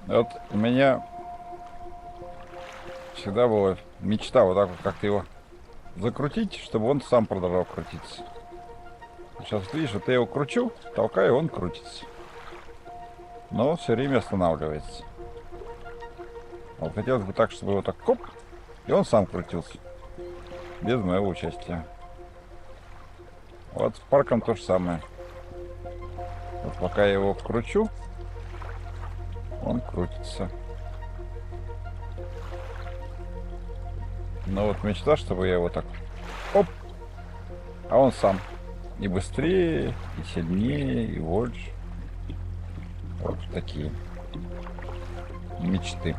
Вот у меня всегда была мечта вот так вот как-то его закрутить, чтобы он сам продолжал крутиться. Сейчас видишь, вот я его кручу, толкаю, он крутится. Но он все время останавливается. Вот хотелось бы так, чтобы его так коп, и он сам крутился. Без моего участия. Вот с парком то же самое. Вот пока я его кручу, он крутится. Но вот мечта, чтобы я его так оп, а он сам. И быстрее, и сильнее, и больше. Вот такие мечты.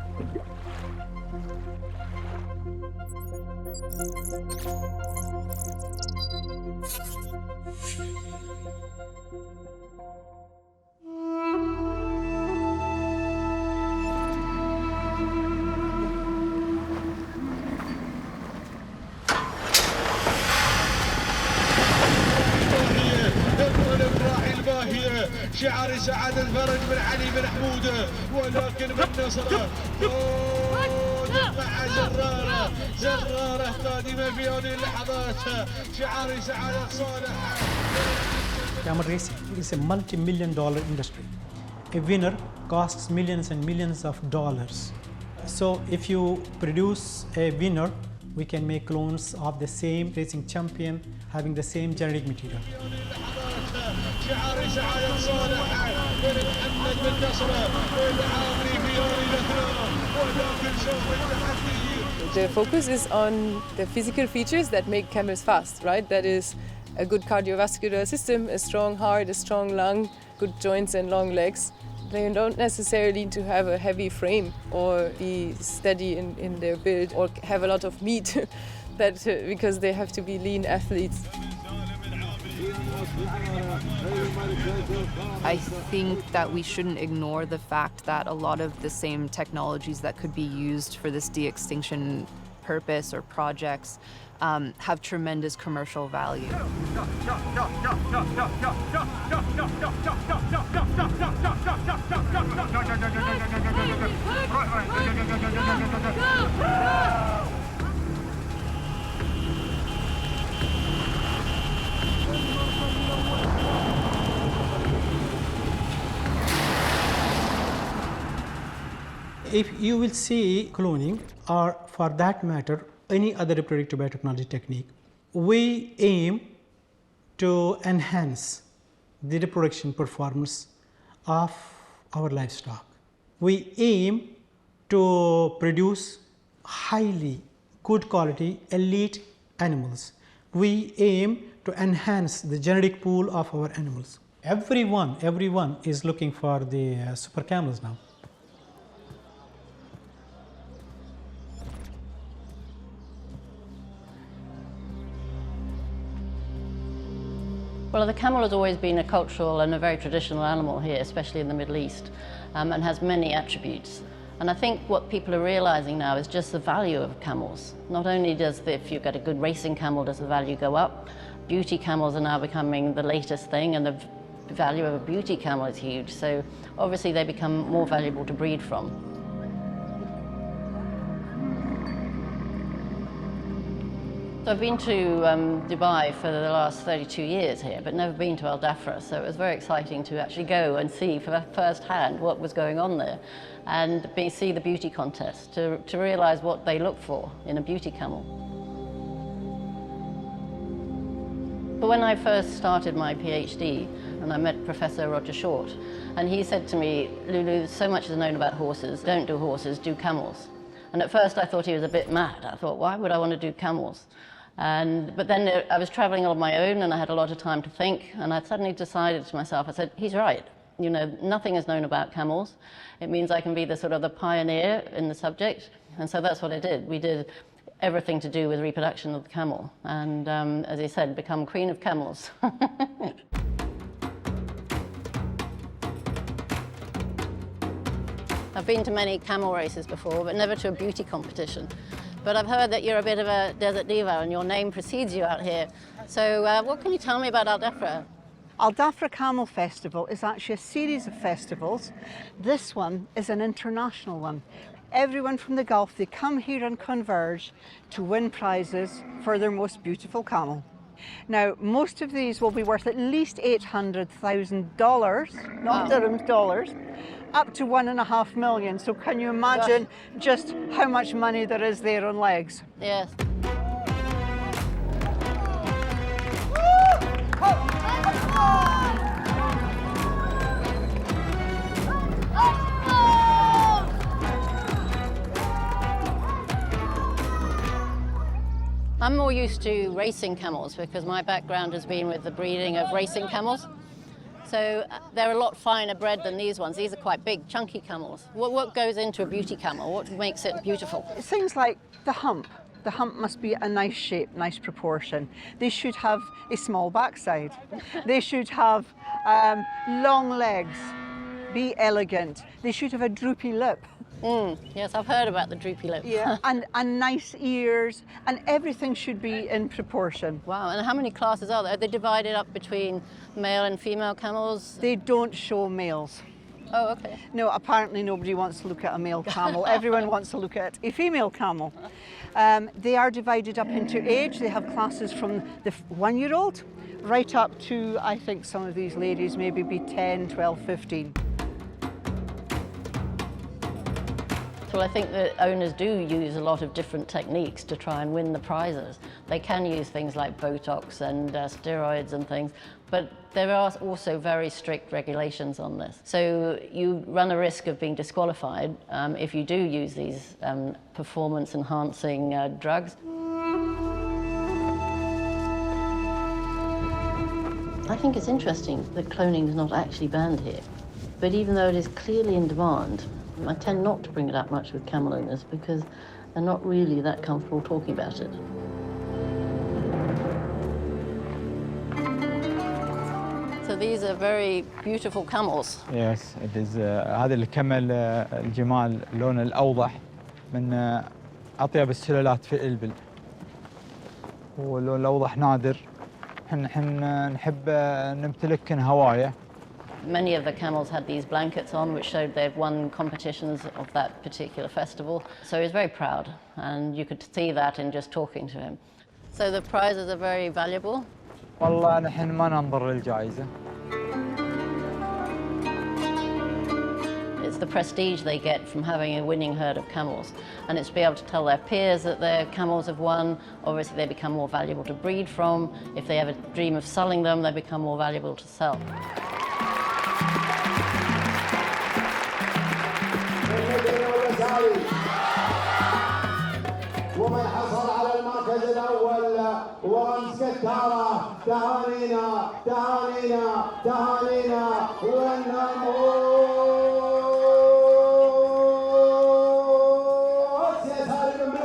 شعار سعادة الفرج من علي بن حمودة ولكن من نصره مع زرارة قادمة في هذه اللحظات شعار سعادة صالح. Camel racing is a multi-million-dollar industry. A winner costs millions and millions of dollars. So if you produce a winner, we can make clones of the same racing champion having the same genetic material. The focus is on the physical features that make camels fast, right? That is a good cardiovascular system, a strong heart, a strong lung, good joints and long legs. They don't necessarily need to have a heavy frame or be steady in their build or have a lot of meat because they have to be lean athletes. I think that we shouldn't ignore the fact that a lot of the same technologies that could be used for this de-extinction purpose or projects have tremendous commercial value. If you will see cloning, or for that matter, any other reproductive biotechnology technique, we aim to enhance the reproduction performance of our livestock. We aim to produce highly good quality elite animals. We aim to enhance the genetic pool of our animals. Everyone is looking for the super camels now. Well, the camel has always been a cultural and a very traditional animal here, especially in the Middle East, and has many attributes. And I think what people are realizing now is just the value of camels. Not only if you get a good racing camel, does the value go up, beauty camels are now becoming the latest thing, and the value of a beauty camel is huge. So obviously they become more valuable to breed from. So I've been to Dubai for the last 32 years here, but never been to Al Dhafra, so it was very exciting to actually go and see for first hand what was going on there and see the beauty contest, to realize what they look for in a beauty camel. But when I first started my PhD, and I met Professor Roger Short, and he said to me, Lulu, so much is known about horses, don't do horses, do camels. And at first I thought he was a bit mad. I thought, why would I want to do camels? But then I was traveling on my own and I had a lot of time to think, and I suddenly decided to myself, I said, he's right. You know, nothing is known about camels. It means I can be the pioneer in the subject. And so that's what I did. We did everything to do with reproduction of the camel. And as he said, become queen of camels. I've been to many camel races before, but never to a beauty competition. But I've heard that you're a bit of a desert diva and your name precedes you out here. So what can you tell me about Al Dhafra? Al Dhafra Camel Festival is actually a series of festivals. This one is an international one. Everyone from the Gulf, they come here and converge to win prizes for their most beautiful camel. Now, most of these will be worth at least $800,000, not dirhams, dollars, up to $1.5 million. So can you imagine just how much money there is there on legs? Yes. I'm more used to racing camels because my background has been with the breeding of racing camels. So they're a lot finer bred than these ones. These are quite big, chunky camels. What goes into a beauty camel? What makes it beautiful? Things like the hump. The hump must be a nice shape, nice proportion. They should have a small backside. They should have long legs, be elegant. They should have a droopy lip. Yes, I've heard about the droopy lip. Yeah, and nice ears, and everything should be in proportion. Wow, and how many classes are there? Are they divided up between male and female camels? They don't show males. Oh, okay. No, apparently nobody wants to look at a male camel. Everyone wants to look at a female camel. They are divided up into age. They have classes from the 1-year-old right up to, I think some of these ladies maybe be 10, 12, 15. Well, I think that owners do use a lot of different techniques to try and win the prizes. They can use things like Botox and steroids and things, but there are also very strict regulations on this. So you run a risk of being disqualified if you do use these performance-enhancing drugs. I think it's interesting that cloning is not actually banned here, but even though it is clearly in demand, I tend not to bring it up much with camel owners because they're not really that comfortable talking about it. So these are very beautiful camels. Yes, it is. هذا الكمل الجمال لونه الأوضح من أطيب السلالات في الإبل. واللون الأوضح نادر. نحن نحب نمتلك هواية. Many of the camels had these blankets on, which showed they'd won competitions of that particular festival. So he was very proud, and you could see that in just talking to him. So the prizes are very valuable. والله نحن ما ننظر للجائزة. It's the prestige they get from having a winning herd of camels, and it's to be able to tell their peers that their camels have won. Obviously, they become more valuable to breed from. If they ever dream of selling them, they become more valuable to sell. ومن حصل على المركز الأول ورمز كتارة تهانينا تهانينا تهانينا والناموس يا سالم بن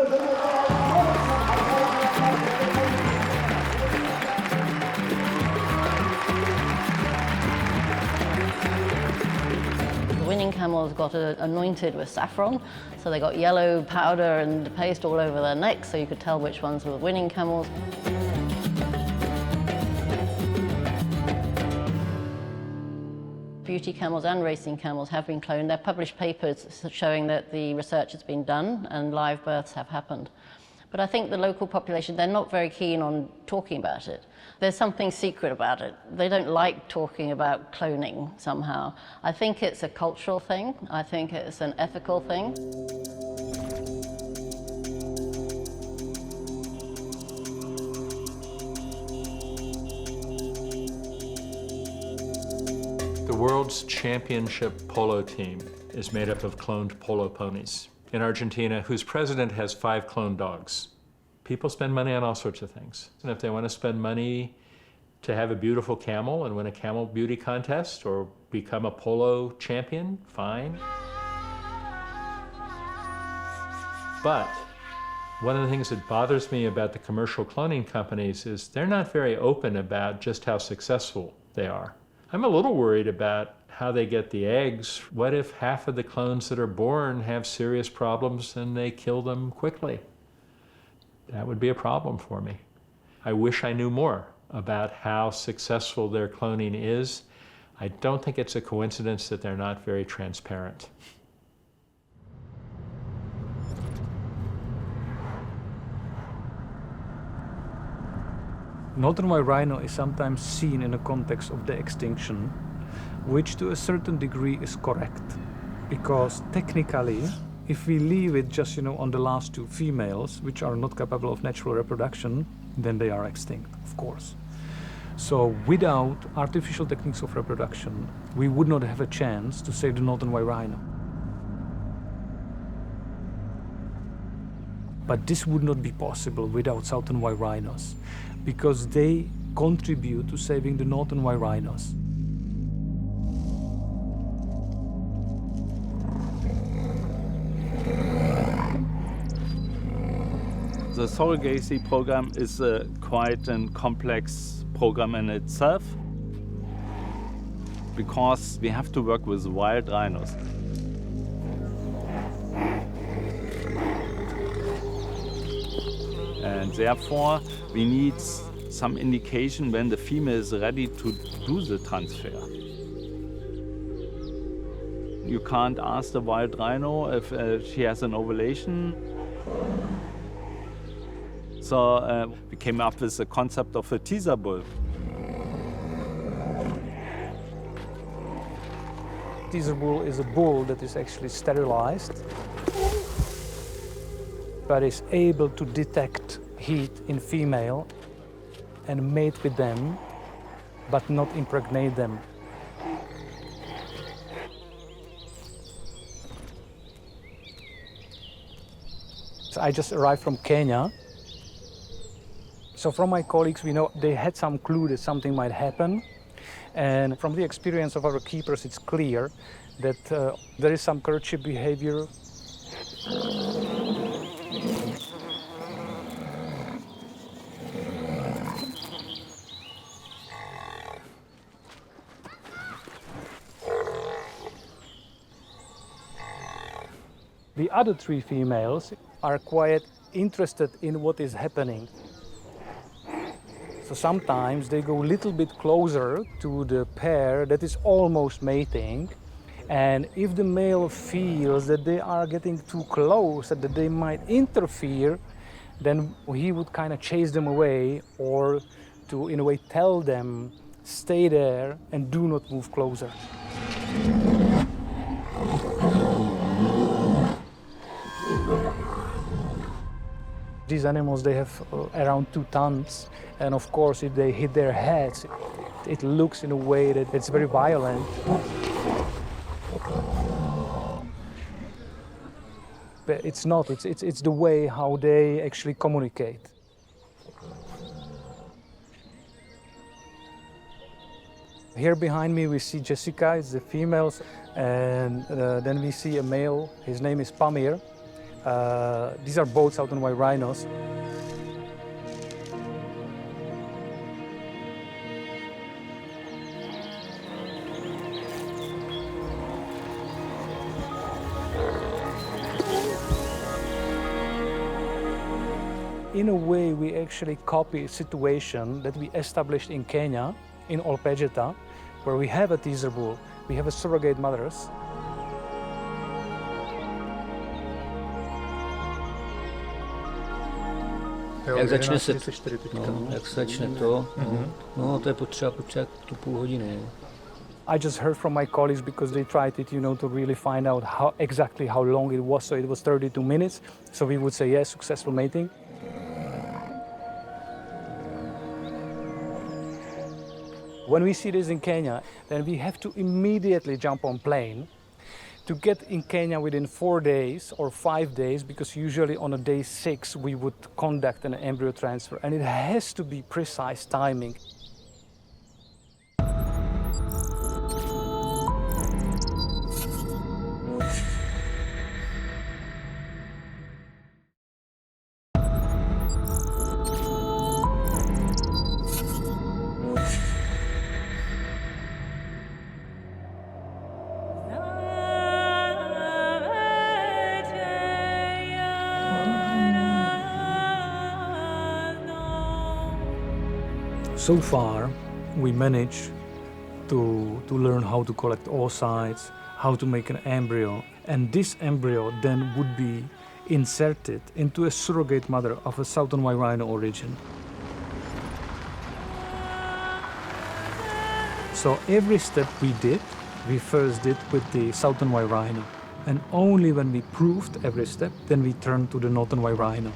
The winning camels got anointed with saffron, so they got yellow powder and paste all over their necks, so you could tell which ones were the winning camels. Beauty camels and racing camels have been cloned. There are published papers showing that the research has been done and live births have happened. But I think the local population, they're not very keen on talking about it. There's something secret about it. They don't like talking about cloning somehow. I think it's a cultural thing. I think it's an ethical thing. The world's championship polo team is made up of cloned polo ponies. In Argentina, whose president has 5 cloned dogs. People spend money on all sorts of things. And if they want to spend money to have a beautiful camel and win a camel beauty contest or become a polo champion, fine. But one of the things that bothers me about the commercial cloning companies is they're not very open about just how successful they are. I'm a little worried about how they get the eggs. What if half of the clones that are born have serious problems and they kill them quickly? That would be a problem for me. I wish I knew more about how successful their cloning is, I don't think it's a coincidence that they're not very transparent. Northern white rhino is sometimes seen in the context of the extinction, which to a certain degree is correct. Because technically, if we leave it just, on the last two females, which are not capable of natural reproduction, then they are extinct, of course. So without artificial techniques of reproduction, we would not have a chance to save the northern white rhino. But this would not be possible without southern white rhinos, because they contribute to saving the northern white rhinos. The surrogacy program is quite a complex program in itself, because we have to work with wild rhinos. And therefore, we need some indication when the female is ready to do the transfer. You can't ask the wild rhino if she has an ovulation. So we came up with the concept of a teaser bull. Teaser bull is a bull that is actually sterilized, but is able to detect heat in female and mate with them, but not impregnate them. So I just arrived from Kenya. So from my colleagues, we know they had some clue that something might happen. And from the experience of our keepers, it's clear that there is some courtship behavior. The other three females are quite interested in what is happening. So sometimes they go a little bit closer to the pair that is almost mating. And if the male feels that they are getting too close, that they might interfere, then he would kind of chase them away, or to, in a way, tell them, stay there and do not move closer. These animals, they have around 2 tons, and of course if they hit their heads, it looks in a way that it's very violent. But it's not, it's the way how they actually communicate. Here behind me we see Jessica, it's the females, and then we see a male, his name is Pamir. These are both southern white rhinos. In a way, we actually copy a situation that we established in Kenya, in Olpejeta, where we have a teaser bull, we have a surrogate mothers. Jak začne se jak začne to, no to je potřeba tu půl hodinu. I just heard from my colleagues, because they tried it, to really find out exactly how long it was. So it was 32 minutes. So we would say yes, successful mating. When we see this in Kenya, then we have to immediately jump on plane to get in Kenya within 4 days or 5 days, because usually on a day 6 we would conduct an embryo transfer, and it has to be precise timing. So far, we managed to learn how to collect oocytes, how to make an embryo, and this embryo then would be inserted into a surrogate mother of a southern white rhino origin. So every step we did, we first did with the southern white rhino. And only when we proved every step, then we turned to the northern white rhino.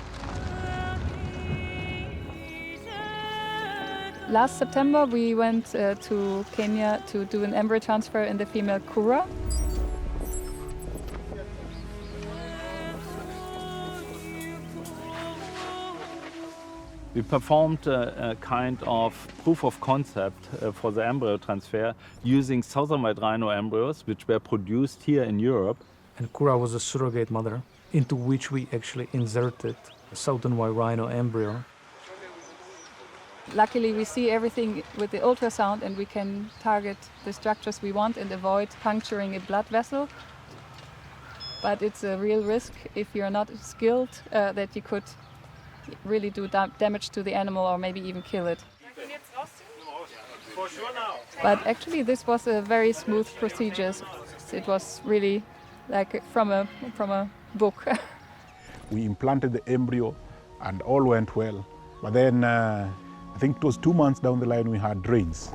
Last September, we went to Kenya to do an embryo transfer in the female Kura. We performed a kind of proof of concept for the embryo transfer using southern white rhino embryos, which were produced here in Europe. And Kura was a surrogate mother into which we actually inserted a southern white rhino embryo. Luckily, we see everything with the ultrasound and we can target the structures we want and avoid puncturing a blood vessel. But it's a real risk if you're not skilled that you could really do damage to the animal or maybe even kill it. But actually this was a very smooth procedure. It was really like from a book. We implanted the embryo and all went well. But then I think it was 2 months down the line we had rains.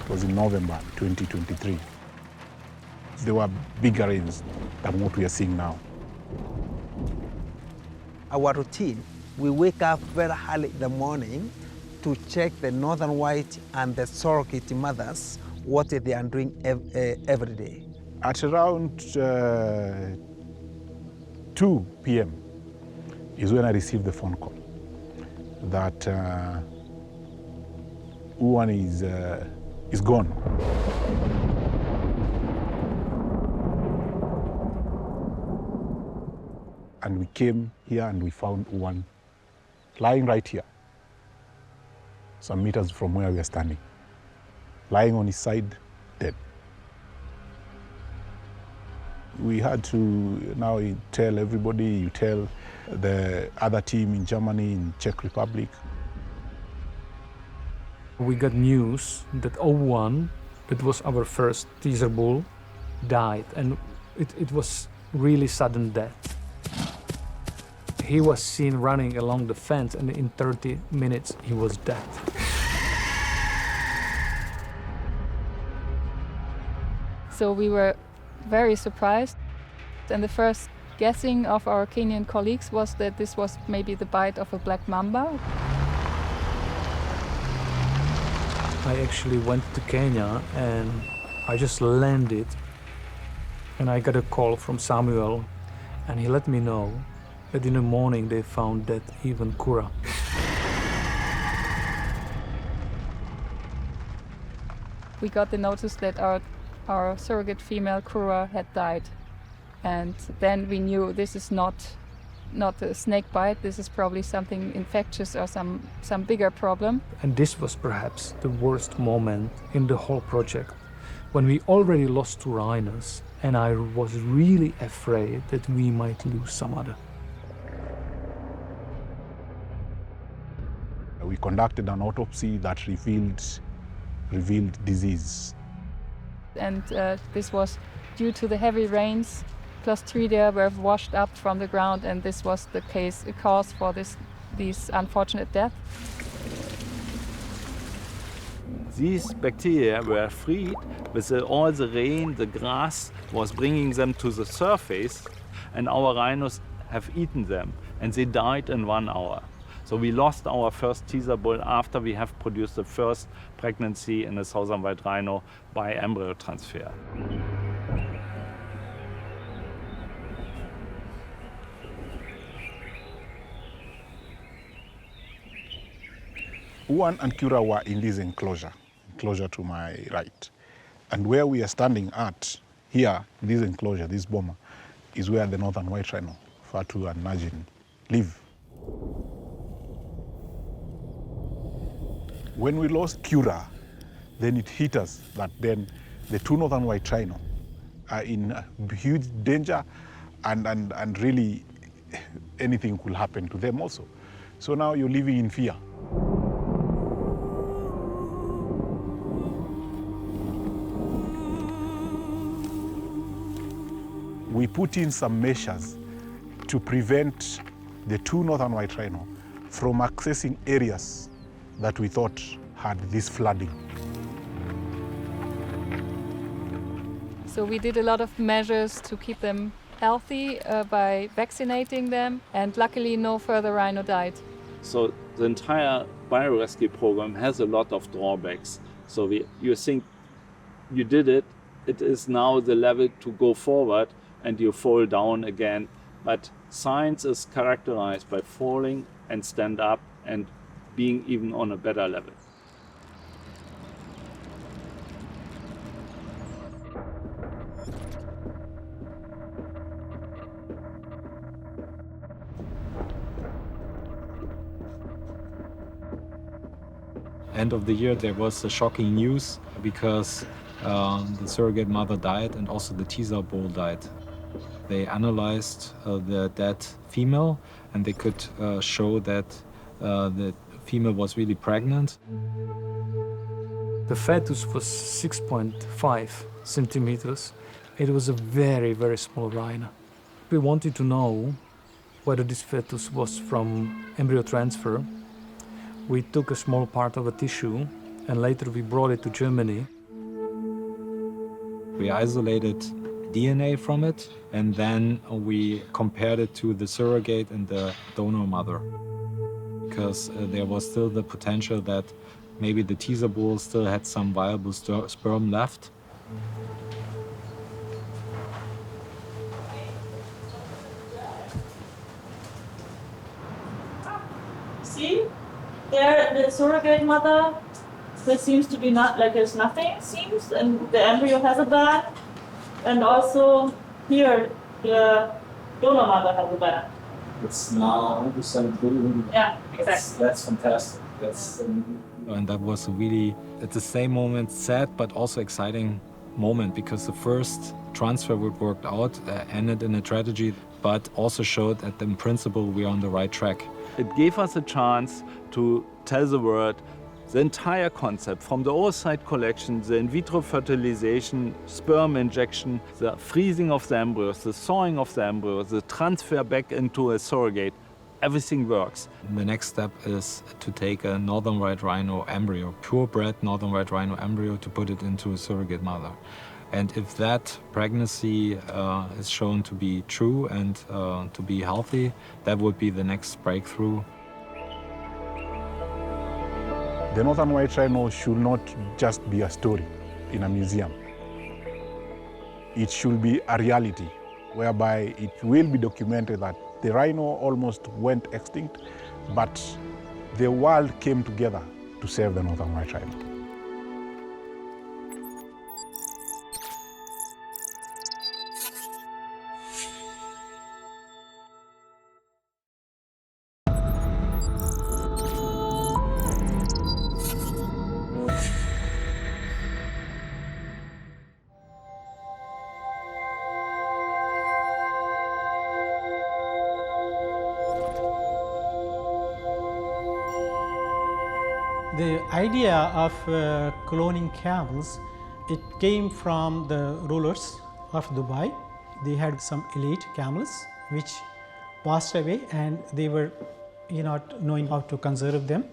It was in November 2023. There were bigger rains than what we are seeing now. Our routine, we wake up very early in the morning to check the northern white and the surrogate mothers, what they are doing every day. At around 2 p.m. is when I received the phone call that Uwan is gone. And we came here and we found Uwan lying right here, some meters from where we are standing, lying on his side, dead. We had to now tell everybody, you tell the other team in Germany, in Czech Republic. We got news that Uwan, that was our first teaser bull, died, and it was really sudden death. He was seen running along the fence, and in 30 minutes he was dead. So we were very surprised, and the first guessing of our Kenyan colleagues was that this was maybe the bite of a black mamba. I actually went to Kenya and I just landed, and I got a call from Samuel, and he let me know that in the morning they found dead even Kura. We got the notice that our surrogate female Kura had died. And then we knew this is not a snake bite, this is probably something infectious or some bigger problem. And this was perhaps the worst moment in the whole project, when we already lost 2 rhinos, and I was really afraid that we might lose some other. We conducted an autopsy that revealed disease. And this was due to the heavy rains. Clostridia were washed up from the ground, and this was the cause for these unfortunate deaths. These bacteria were freed with all the rain, the grass was bringing them to the surface, and our rhinos have eaten them, and they died in 1 hour. So we lost our first teaser bull after we have produced the first pregnancy in a southern white rhino by embryo transfer. Uwan and Kura were in this enclosure to my right. And where we are standing at, here, this enclosure, this boma, is where the northern white rhino, Fatu and Najin, live. When we lost Kura, then it hit us that then the 2 northern white rhino are in huge danger, and really anything could happen to them also. So now you're living in fear. We put in some measures to prevent the two northern white rhino from accessing areas that we thought had this flooding. So we did a lot of measures to keep them healthy by vaccinating them, and luckily no further rhino died. So the entire biorescue program has a lot of drawbacks. So you think you did it, it is now the level to go forward, and you fall down again. But science is characterized by falling and stand up and being even on a better level. End of the year there was a shocking news because the surrogate mother died and also the teaser bull died. They analyzed the dead female and they could show that the female was really pregnant. The fetus was 6.5 centimeters. It was a very, very small rhino. We wanted to know whether this fetus was from embryo transfer. We took a small part of a tissue and later we brought it to Germany. We isolated DNA from it and then we compared it to the surrogate and the donor mother, because there was still the potential that maybe the teaser bull still had some viable sperm left. See, there the surrogate mother, there seems to be not like there's nothing, it seems, and the embryo has a band, and also here the donor mother has a band. It's now 100% blue. Yeah, exactly. That's fantastic. And that was really, at the same moment, sad but also exciting moment, because the first transfer would worked out, ended in a tragedy, but also showed that in principle we are on the right track. It gave us a chance to tell the world the entire concept, from the oocyte collection, the in vitro fertilization, sperm injection, the freezing of the embryos, the thawing of the embryos, the transfer back into a surrogate. Everything works. The next step is to take a northern white rhino embryo, purebred northern white rhino embryo, to put it into a surrogate mother. And if that pregnancy is shown to be true and to be healthy, that would be the next breakthrough. The northern white rhino should not just be a story in a museum. It should be a reality, whereby it will be documented that the rhino almost went extinct, but the world came together to save the northern white rhino. The idea of cloning camels, it came from the rulers of Dubai. They had some elite camels which passed away and they were not knowing how to conserve them.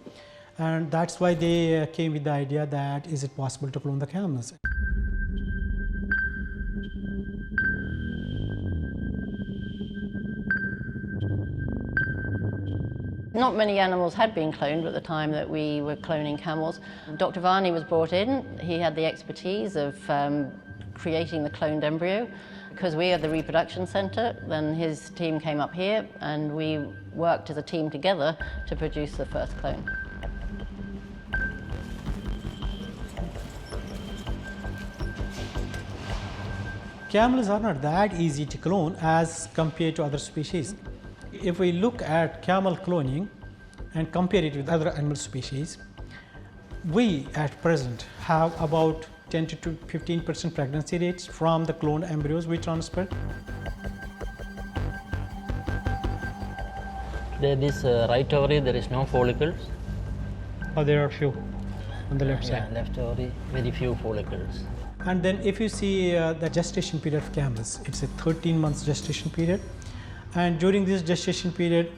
And that's why they came with the idea that is it possible to clone the camels. Not many animals had been cloned at the time that we were cloning camels. Dr. Varney was brought in. He had the expertise of creating the cloned embryo. Because we are the reproduction centre, then his team came up here and we worked as a team together to produce the first clone. Camels are not that easy to clone as compared to other species. If we look at camel cloning and compare it with other animal species, we at present have about 10 to 15% pregnancy rates from the cloned embryos we transfer. This right ovary, there is no follicles. Oh, there are few on the left side. Yeah, left ovary, very few follicles. And then if you see the gestation period of camels, it's a 13 months gestation period. And during this gestation period,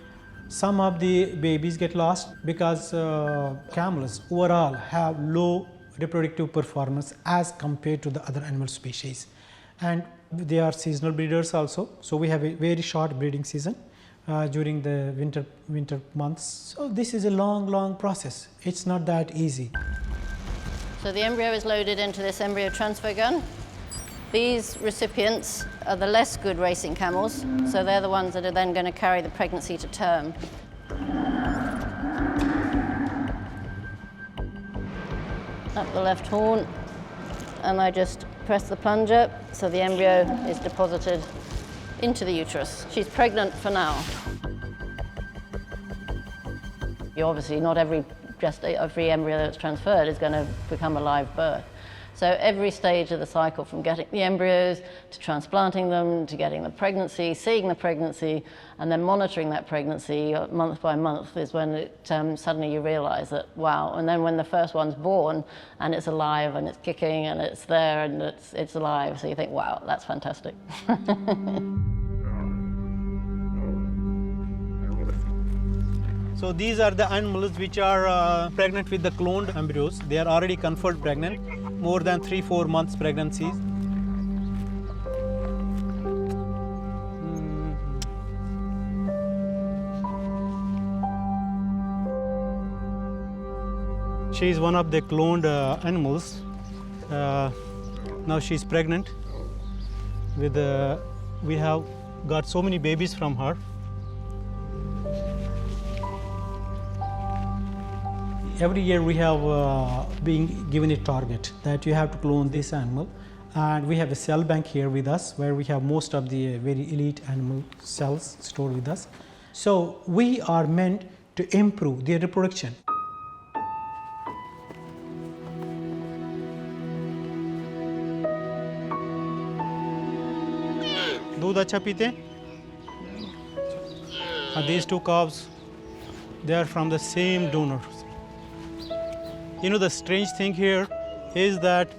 some of the babies get lost because camels overall have low reproductive performance as compared to the other animal species. And they are seasonal breeders also. So we have a very short breeding season during the winter months. So this is a long process. It's not that easy. So the embryo is loaded into this embryo transfer gun. These recipients are the less good racing camels, so they're the ones that are then going to carry the pregnancy to term. Up the left horn, and I just press the plunger so the embryo is deposited into the uterus. She's pregnant for now. Obviously, not every embryo that's transferred is going to become a live birth. So every stage of the cycle, from getting the embryos to transplanting them, to getting the pregnancy, seeing the pregnancy, and then monitoring that pregnancy month by month is when it, suddenly you realize that, wow. And then when the first one's born and it's alive and it's kicking and it's there and it's alive, so you think, wow, that's fantastic. So these are the animals which are pregnant with the cloned embryos. They are already confirmed pregnant, more than 3-4 months pregnancies. She is one of the cloned animals. Now she is pregnant. We have got so many babies from her. Every year we have been given a target that you have to clone this animal, and we have a cell bank here with us where we have most of the very elite animal cells stored with us. So we are meant to improve their reproduction. दूध अच्छा पीते हैं? These two calves, they are from the same donor. You know, the strange thing here is that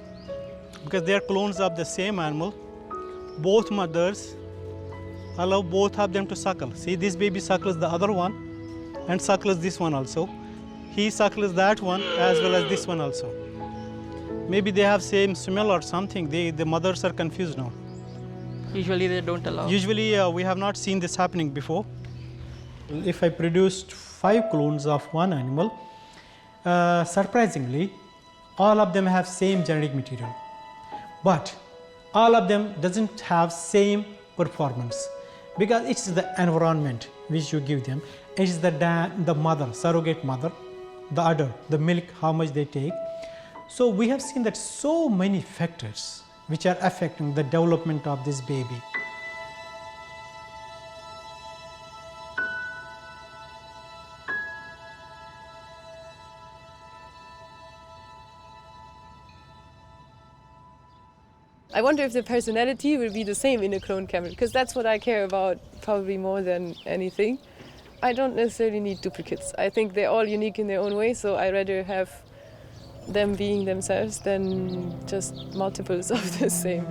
because they are clones of the same animal, both mothers allow both of them to suckle. See, this baby suckles the other one and suckles this one also. He suckles that one as well as this one also. Maybe they have same smell or something. The mothers are confused now. Usually they don't allow. Usually we have not seen this happening before. If I produced 5 clones of one animal, surprisingly, all of them have same genetic material, but all of them doesn't have same performance because it's the environment which you give them. It's the mother, surrogate mother, the udder, the milk, how much they take. So we have seen that so many factors which are affecting the development of this baby. I wonder if the personality will be the same in a cloned camel, because that's what I care about probably more than anything. I don't necessarily need duplicates. I think they're all unique in their own way, so I'd rather have them being themselves than just multiples of the same.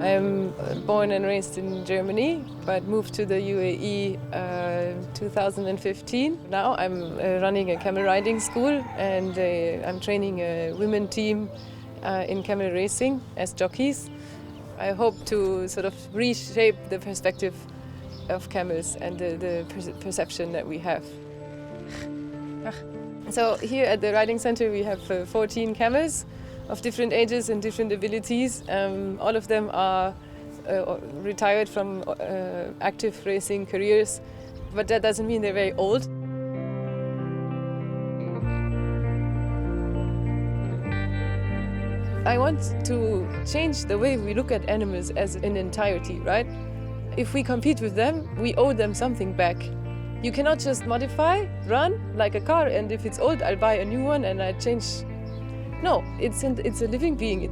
I'm born and raised in Germany, but moved to the UAE 2015. Now I'm running a camel riding school, and I'm training a women team in camel racing as jockeys. I hope to sort of reshape the perspective of camels and the perception that we have. So here at the riding center we have 14 camels of different ages and different abilities. All of them are retired from active racing careers, but that doesn't mean they're very old. I want to change the way we look at animals as an entirety, right? If we compete with them, we owe them something back. You cannot just modify, run like a car, and if it's old, I'll buy a new one and I change. No, it's a living being.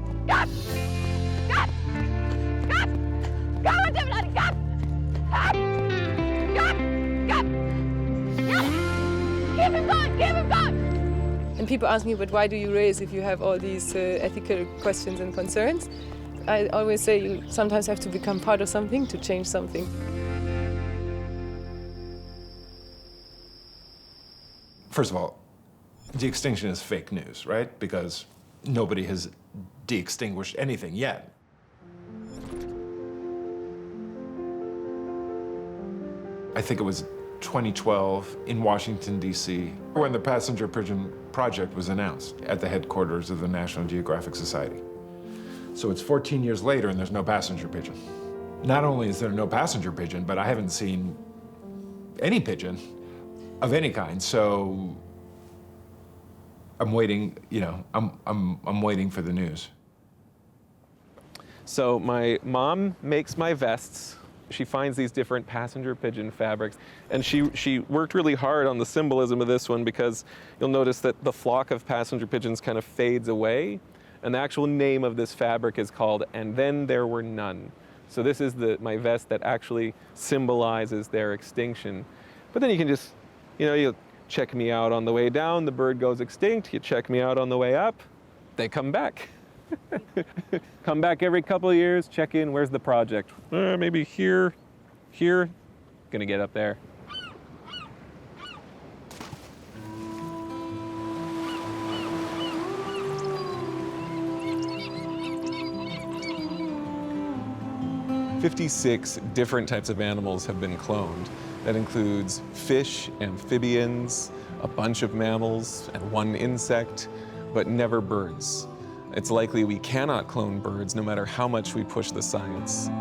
people ask me, but why do you raise if you have all these ethical questions and concerns? I always say you sometimes have to become part of something to change something. First of all, de-extinction is fake news, right? Because nobody has de-extinguished anything yet. I think it was 2012 in Washington, D.C., when the passenger pigeon project was announced at the headquarters of the National Geographic Society. So it's 14 years later and there's no passenger pigeon. Not only is there no passenger pigeon, but I haven't seen any pigeon of any kind. So I'm waiting, you know, I'm waiting for the news. So my mom makes my vests. She finds these different passenger pigeon fabrics, and she worked really hard on the symbolism of this one, because you'll notice that the flock of passenger pigeons kind of fades away, and the actual name of this fabric is called "And Then There Were None." So this is my vest that actually symbolizes their extinction. But then you can just, you know, you check me out on the way down, the bird goes extinct. You check me out on the way up, they come back. Come back every couple of years, check in, where's the project? Maybe here, gonna get up there. "56 different types of animals have been cloned. That includes fish, amphibians, a bunch of mammals, and one insect, but never birds. It's likely we cannot clone birds no matter how much we push the science."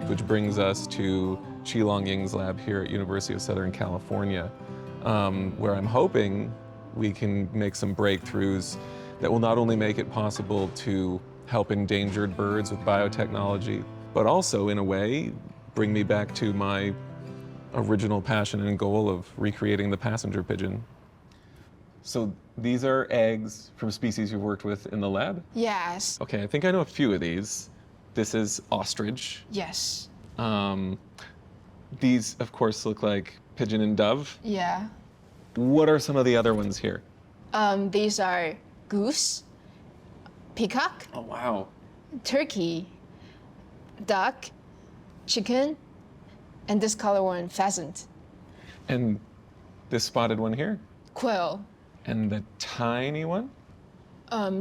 Which brings us to Qilong Ying's lab here at University of Southern California, where I'm hoping we can make some breakthroughs that will not only make it possible to help endangered birds with biotechnology, but also, in a way, bring me back to my original passion and goal of recreating the passenger pigeon. So these are eggs from species you've worked with in the lab? Yes. Okay, I think I know a few of these. This is ostrich. Yes. These, of course, look like pigeon and dove. Yeah. What are some of the other ones here? These are goose, peacock. Oh, wow. Turkey, duck, chicken, and this color one, pheasant. And this spotted one here? Quail. And the tiny one?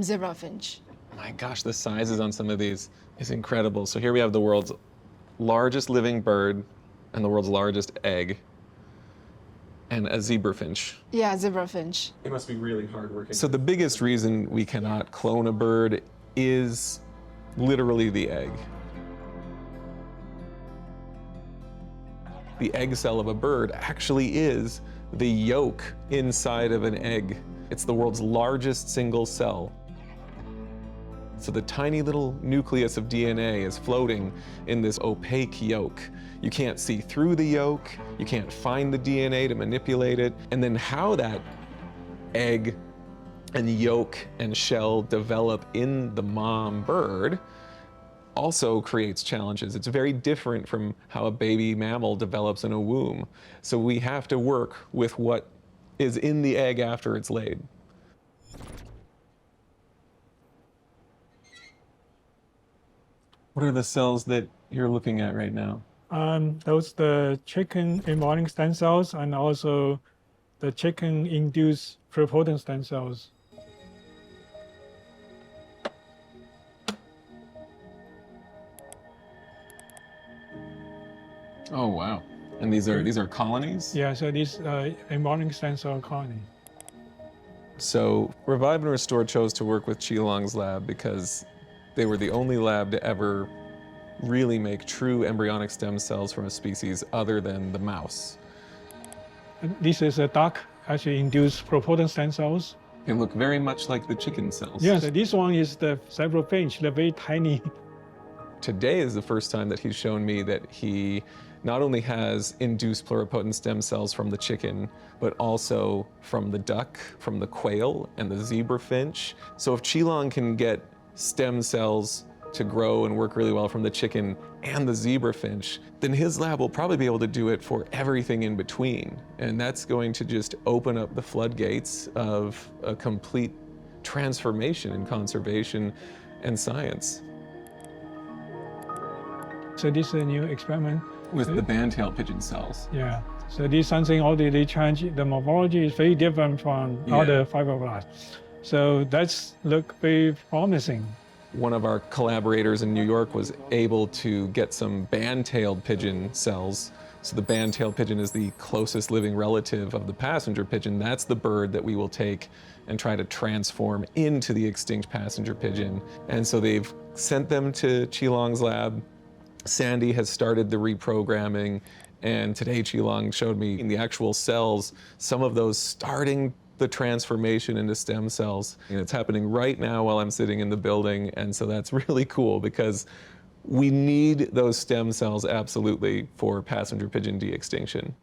Zebra finch. My gosh, the sizes on some of these is incredible. So here we have the world's largest living bird and the world's largest egg, and a zebra finch. Yeah, zebra finch. It must be really hard working. So the biggest reason we cannot clone a bird is literally the egg. The egg cell of a bird actually is the yolk inside of an egg. It's the world's largest single cell. So the tiny little nucleus of DNA is floating in this opaque yolk. You can't see through the yolk, you can't find the DNA to manipulate it, and then how that egg and yolk and shell develop in the mom bird also creates challenges. It's very different from how a baby mammal develops in a womb. So we have to work with what is in the egg after it's laid. What are the cells that you're looking at right now? Those the chicken embryonic stem cells and also the chicken-induced pluripotent stem cells. Oh, wow. And these are colonies? Yeah, so these embryonic stem cell colony. So Revive and Restore chose to work with Qilong's lab because they were the only lab to ever really make true embryonic stem cells from a species other than the mouse. And this is a duck, actually induced pluripotent stem cells. They look very much like the chicken cells. Yes, this one is the zebra finch, the very tiny. Today is the first time that he's shown me that he not only has induced pluripotent stem cells from the chicken, but also from the duck, from the quail, and the zebra finch. So if Qilong can get stem cells to grow and work really well from the chicken and the zebra finch, then his lab will probably be able to do it for everything in between. And that's going to just open up the floodgates of a complete transformation in conservation and science. So this is a new experiment. With the band-tailed pigeon cells. Yeah. So this is something already they change. The morphology is very different from other fibroblasts. So that's look very promising. One of our collaborators in New York was able to get some band-tailed pigeon cells. So the band-tailed pigeon is the closest living relative of the passenger pigeon. That's the bird that we will take and try to transform into the extinct passenger pigeon. And so they've sent them to Qilong's lab. Sandy has started the reprogramming, and today Qilong showed me in the actual cells, some of those starting the transformation into stem cells. And it's happening right now while I'm sitting in the building, and so that's really cool because we need those stem cells absolutely for passenger pigeon de-extinction.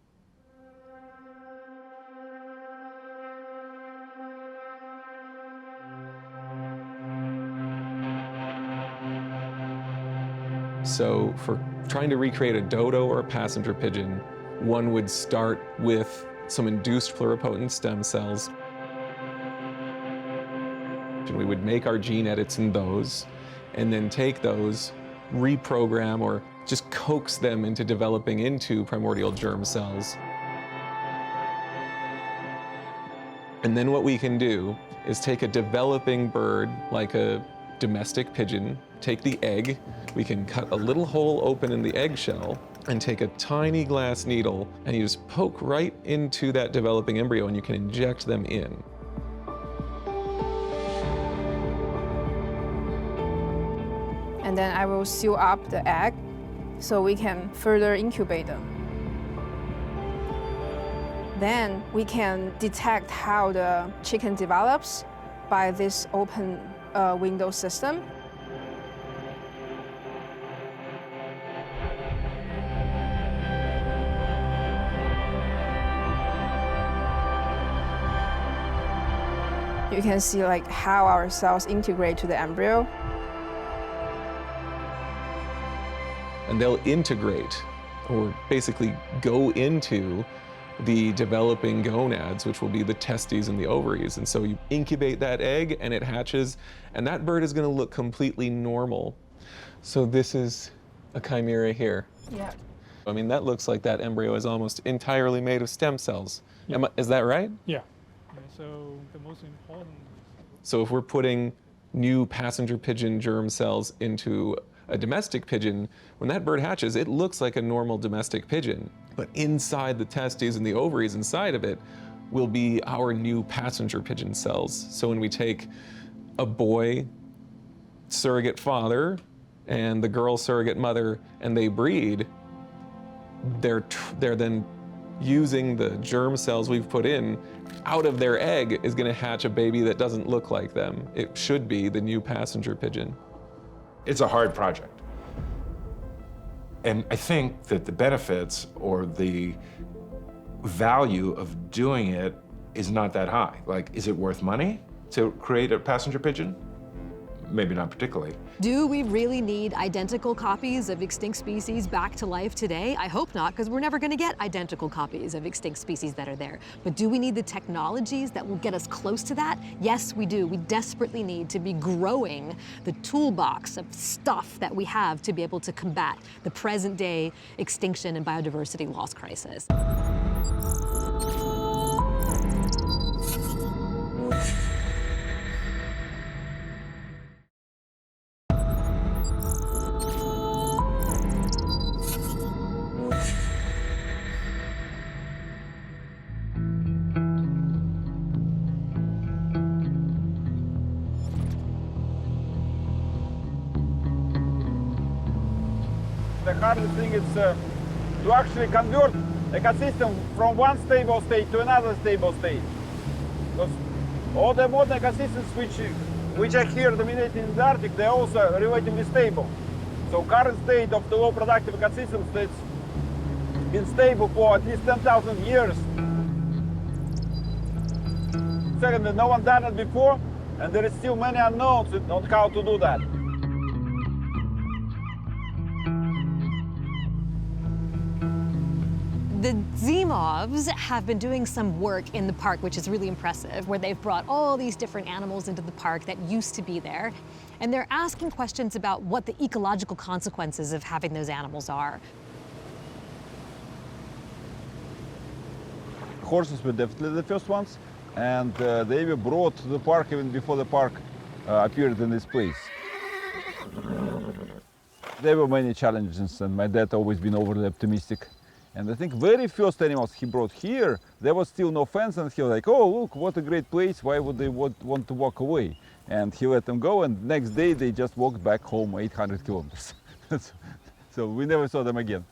So for trying to recreate a dodo or a passenger pigeon, one would start with some induced pluripotent stem cells. And we would make our gene edits in those, and then take those, reprogram or just coax them into developing into primordial germ cells. And then what we can do is take a developing bird, like a domestic pigeon, take the egg, we can cut a little hole open in the eggshell and take a tiny glass needle and you just poke right into that developing embryo and you can inject them in. And then I will seal up the egg so we can further incubate them. Then we can detect how the chicken develops by this open window system. You can see like how our cells integrate to the embryo. And they'll integrate, or basically go into, the developing gonads, which will be the testes and the ovaries. And so you incubate that egg and it hatches, and that bird is going to look completely normal. So this is a chimera here. Yeah. I mean, that looks like that embryo is almost entirely made of stem cells. Yeah. Is that right? Yeah. So the most important. So if we're putting new passenger pigeon germ cells into a domestic pigeon, when that bird hatches, it looks like a normal domestic pigeon. But inside the testes and the ovaries inside of it will be our new passenger pigeon cells. So when we take a boy surrogate father and the girl surrogate mother and they breed, they're then using the germ cells we've put in. Out of their egg is going to hatch a baby that doesn't look like them. It should be the new passenger pigeon. It's a hard project. And I think that the benefits or the value of doing it is not that high. Like, is it worth money to create a passenger pigeon? Maybe not particularly. Do we really need identical copies of extinct species back to life today? I hope not, because we're never going to get identical copies of extinct species that are there. But do we need the technologies that will get us close to that? Yes, we do. We desperately need to be growing the toolbox of stuff that we have to be able to combat the present day extinction and biodiversity loss crisis. The hardest thing is to actually convert ecosystem from one stable state to another stable state. Because all the modern ecosystems which are here dominating in the Arctic, they're also relatively stable. So current state of the low productive ecosystems that's been stable for at least 10,000 years. Secondly, no one done it before, and there is still many unknowns on how to do that. The Zimovs have been doing some work in the park, which is really impressive, where they've brought all these different animals into the park that used to be there. And they're asking questions about what the ecological consequences of having those animals are. Horses were definitely the first ones, and they were brought to the park even before the park appeared in this place. There were many challenges, and my dad always been overly optimistic. And I think very first animals he brought here, there was still no fence, and he was like, oh, look, what a great place, why would they want to walk away? And he let them go, and next day they just walked back home 800 kilometers. So we never saw them again.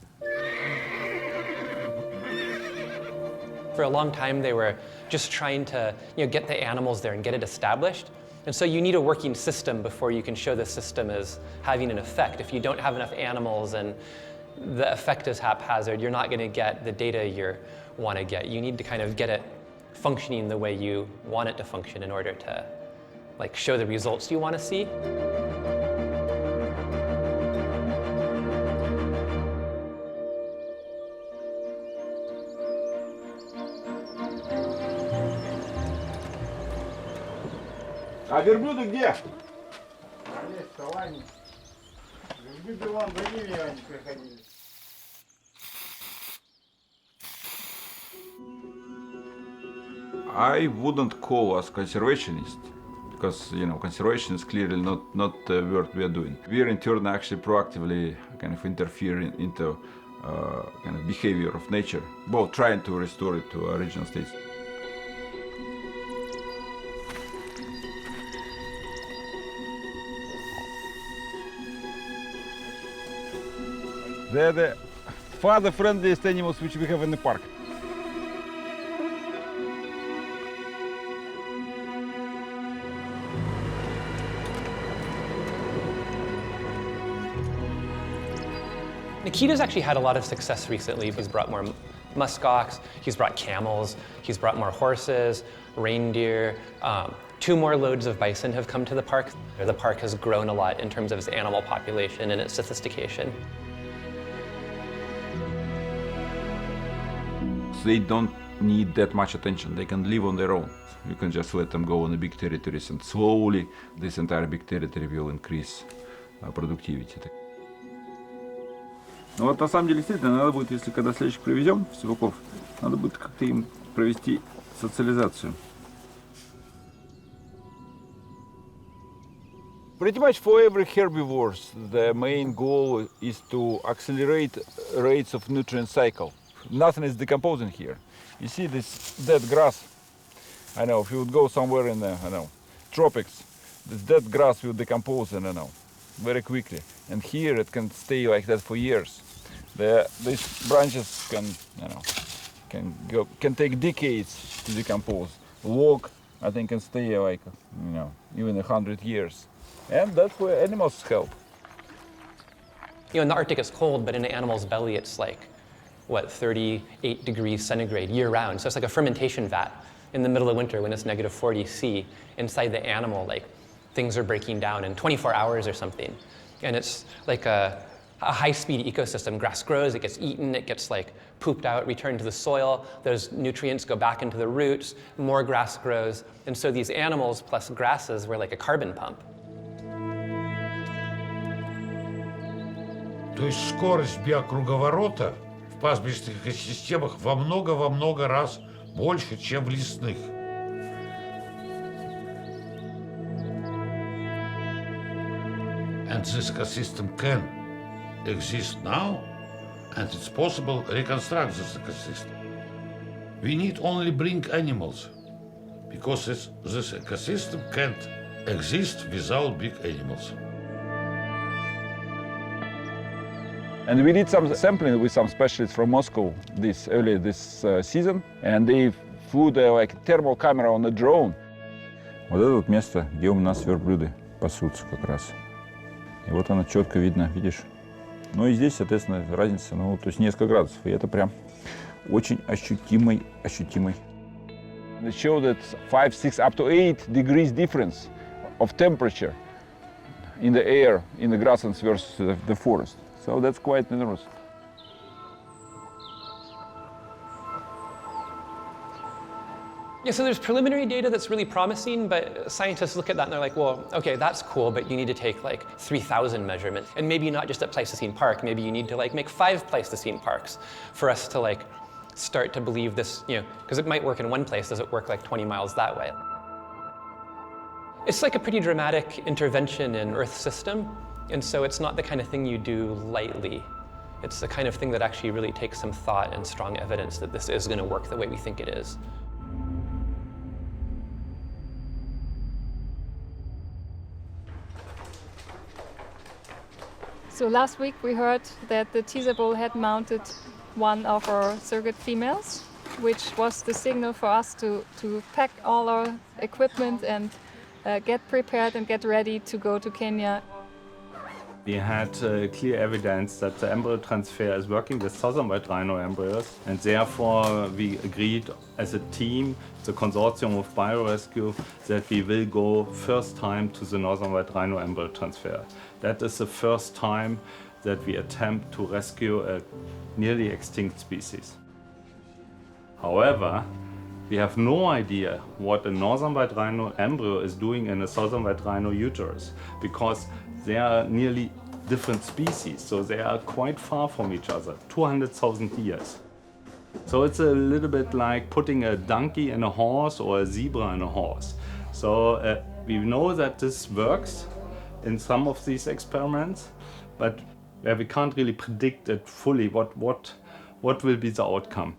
For a long time, they were just trying to get the animals there and get it established. And so you need a working system before you can show the system as having an effect. If you don't have enough animals and the effect is haphazard, you're not going to get the data you want to get. You need to kind of get it functioning the way you want it to function in order to show the results you want to see. А верблюды где? Здесь, в Талане. Верблюды вон за ними они приходили. I wouldn't call us conservationists, because conservation is clearly not the word we are doing. We are in turn actually proactively kind of interfering into kind of behavior of nature, both trying to restore it to original states. They're the father-friendliest animals which we have in the park. Nikita's actually had a lot of success recently. He's brought more muskox, he's brought camels, he's brought more horses, reindeer. 2 more loads of bison have come to the park. The park has grown a lot in terms of its animal population and its sophistication. They don't need that much attention. They can live on their own. You can just let them go on the big territories, and slowly this entire big territory will increase productivity. Ну вот на самом деле действительно надо будет, если когда следующих привезем сиваков, надо будет как-то им провести социализацию. Pretty much for every herbivores, the main goal is to accelerate rates of nutrient cycle. Nothing is decomposing here. You see this dead grass? I know, if you would go somewhere in the, tropics, this dead grass will decompose, very quickly. And here it can stay like that for years. These branches can take decades to decompose. Log, I think, can stay like, even 100 years. And that's where animals help. In the Arctic it's cold, but in an animal's belly it's 38 degrees centigrade year round. So it's like a fermentation vat in the middle of winter when it's negative 40 C. Inside the animal, things are breaking down in 24 hours or something. And it's like a high-speed ecosystem. Grass grows, it gets eaten, it gets pooped out, returned to the soil. Those nutrients go back into the roots, more grass grows. And so these animals plus grasses were like a carbon pump. То есть скорость биокруговорота в пастбищных экосистемах во много раз больше, чем в лесных. And this ecosystem can exist now, and it's possible to reconstruct this ecosystem. We need only bring animals, because this ecosystem can't exist without big animals. And we did some sampling with some specialists from Moscow earlier this season, and they flew the thermal camera on a drone. Вот это вот место, где у нас верблюды пасутся как раз. И вот оно четко видно, видишь? Ну и здесь, соответственно, разница, то есть несколько градусов. И это прям очень ощутимый. They show that 5, 6, up to 8 degrees difference of temperature in the air, in the grasslands versus the forest. So that's quite enormous. Yeah, so there's preliminary data that's really promising, but scientists look at that and they're like, well, okay, that's cool, but you need to take like 3,000 measurements. And maybe not just at Pleistocene Park, maybe you need to like make 5 Pleistocene parks for us to like start to believe this, because it might work in one place, does it work like 20 miles that way? It's like a pretty dramatic intervention in Earth's system, and so it's not the kind of thing you do lightly. It's the kind of thing that actually really takes some thought and strong evidence that this is going to work the way we think it is. So last week we heard that the teaser bull had mounted one of our surrogate females, which was the signal for us to pack all our equipment and get prepared and get ready to go to Kenya. We had clear evidence that the embryo transfer is working with southern white rhino embryos, and therefore we agreed as a team, the consortium of Biorescue, that we will go first time to the northern white rhino embryo transfer. That is the first time that we attempt to rescue a nearly extinct species. However, we have no idea what a northern white rhino embryo is doing in a southern white rhino uterus, because they are nearly different species, so they are quite far from each other, 200,000 years. So it's a little bit like putting a donkey in a horse or a zebra in a horse. So we know that this works in some of these experiments, but we can't really predict it fully what will be the outcome.